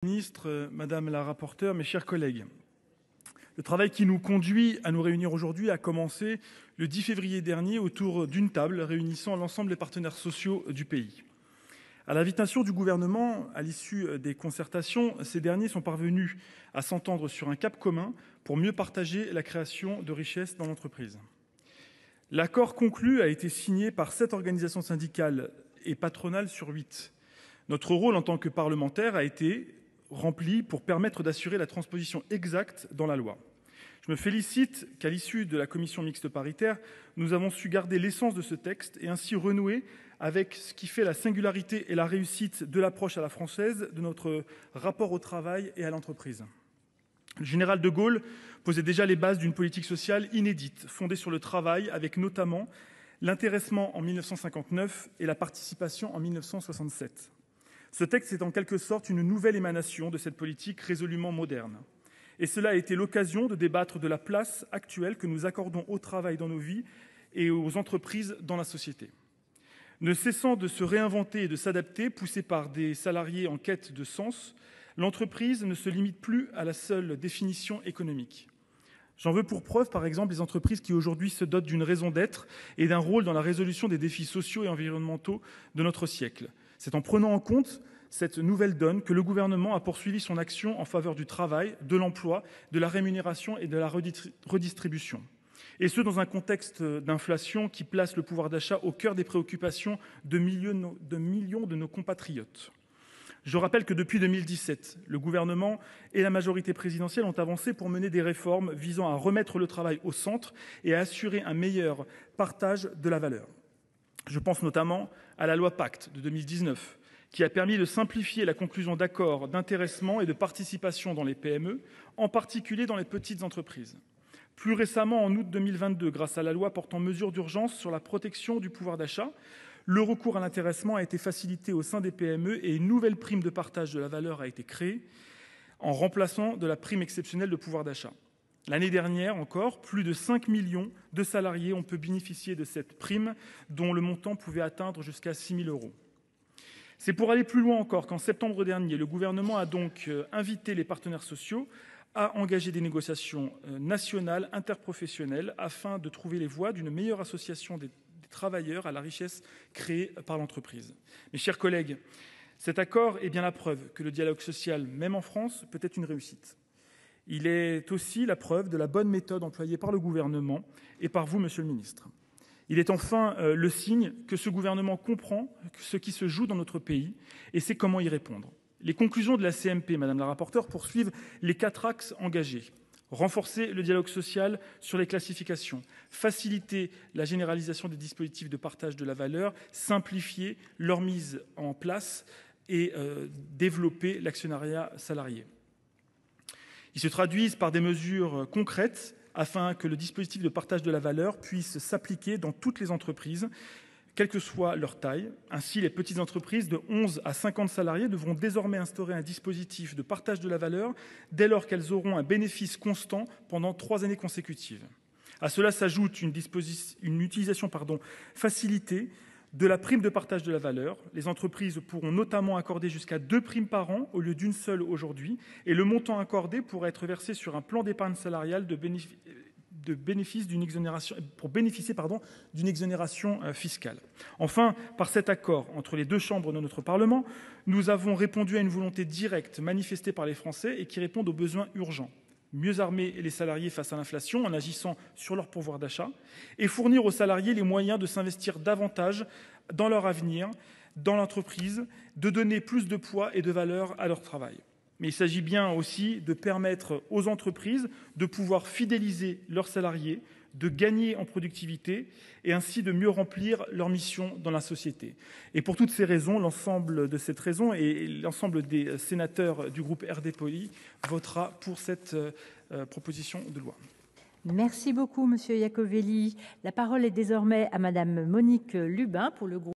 Ministre, Madame la rapporteure, mes chers collègues, le travail qui nous conduit à nous réunir aujourd'hui a commencé le 10 février dernier autour d'une table réunissant l'ensemble des partenaires sociaux du pays. À l'invitation du gouvernement, à l'issue des concertations, ces derniers sont parvenus à s'entendre sur un cap commun pour mieux partager la création de richesses dans l'entreprise. L'accord conclu a été signé par 7 organisations syndicales et patronales sur 8. Notre rôle en tant que parlementaire a été rempli pour permettre d'assurer la transposition exacte dans la loi. Je me félicite qu'à l'issue de la commission mixte paritaire, nous avons su garder l'essence de ce texte et ainsi renouer avec ce qui fait la singularité et la réussite de l'approche à la française de notre rapport au travail et à l'entreprise. Le général de Gaulle posait déjà les bases d'une politique sociale inédite, fondée sur le travail, avec notamment l'intéressement en 1959 et la participation en 1967. Ce texte est en quelque sorte une nouvelle émanation de cette politique résolument moderne. Et cela a été l'occasion de débattre de la place actuelle que nous accordons au travail dans nos vies et aux entreprises dans la société. Ne cessant de se réinventer et de s'adapter, poussée par des salariés en quête de sens, l'entreprise ne se limite plus à la seule définition économique. J'en veux pour preuve, par exemple, les entreprises qui aujourd'hui se dotent d'une raison d'être et d'un rôle dans la résolution des défis sociaux et environnementaux de notre siècle. C'est en prenant en compte cette nouvelle donne que le gouvernement a poursuivi son action en faveur du travail, de l'emploi, de la rémunération et de la redistribution. Et ce, dans un contexte d'inflation qui place le pouvoir d'achat au cœur des préoccupations de millions de nos compatriotes. Je rappelle que depuis 2017, le gouvernement et la majorité présidentielle ont avancé pour mener des réformes visant à remettre le travail au centre et à assurer un meilleur partage de la valeur. Je pense notamment à la loi Pacte de 2019, qui a permis de simplifier la conclusion d'accords d'intéressement et de participation dans les PME, en particulier dans les petites entreprises. Plus récemment, en août 2022, grâce à la loi portant mesures d'urgence sur la protection du pouvoir d'achat, le recours à l'intéressement a été facilité au sein des PME et une nouvelle prime de partage de la valeur a été créée en remplaçant de la prime exceptionnelle de pouvoir d'achat. L'année dernière encore, plus de 5 millions de salariés ont pu bénéficier de cette prime dont le montant pouvait atteindre jusqu'à 6 000 €. C'est pour aller plus loin encore qu'en septembre dernier, le gouvernement a donc invité les partenaires sociaux à engager des négociations nationales interprofessionnelles afin de trouver les voies d'une meilleure association des travailleurs à la richesse créée par l'entreprise. Mes chers collègues, cet accord est bien la preuve que le dialogue social, même en France, peut être une réussite. Il est aussi la preuve de la bonne méthode employée par le gouvernement et par vous, monsieur le ministre. Il est enfin le signe que ce gouvernement comprend ce qui se joue dans notre pays et sait comment y répondre. Les conclusions de la CMP, Madame la rapporteure, poursuivent les 4 axes engagés. Renforcer le dialogue social sur les classifications, faciliter la généralisation des dispositifs de partage de la valeur, simplifier leur mise en place et développer l'actionnariat salarié. Ils se traduisent par des mesures concrètes afin que le dispositif de partage de la valeur puisse s'appliquer dans toutes les entreprises, quelle que soit leur taille. Ainsi, les petites entreprises de 11 à 50 salariés devront désormais instaurer un dispositif de partage de la valeur dès lors qu'elles auront un bénéfice constant pendant 3 années consécutives. À cela s'ajoute une utilisation facilitée de la prime de partage de la valeur. Les entreprises pourront notamment accorder jusqu'à 2 primes par an au lieu d'une seule aujourd'hui, et le montant accordé pourra être versé sur un plan d'épargne salariale pour bénéficier d'une exonération fiscale. Enfin, par cet accord entre les 2 chambres de notre Parlement, nous avons répondu à une volonté directe manifestée par les Français et qui répond aux besoins urgents. Mieux armer les salariés face à l'inflation en agissant sur leur pouvoir d'achat et fournir aux salariés les moyens de s'investir davantage dans leur avenir, dans l'entreprise, de donner plus de poids et de valeur à leur travail. Mais il s'agit bien aussi de permettre aux entreprises de pouvoir fidéliser leurs salariés, de gagner en productivité et ainsi de mieux remplir leur mission dans la société. Et pour toutes ces raisons, l'ensemble de cette raison et l'ensemble des sénateurs du groupe RDPI votera pour cette proposition de loi. Merci beaucoup, Monsieur Iacovelli. La parole est désormais à Madame Monique Lubin pour le groupe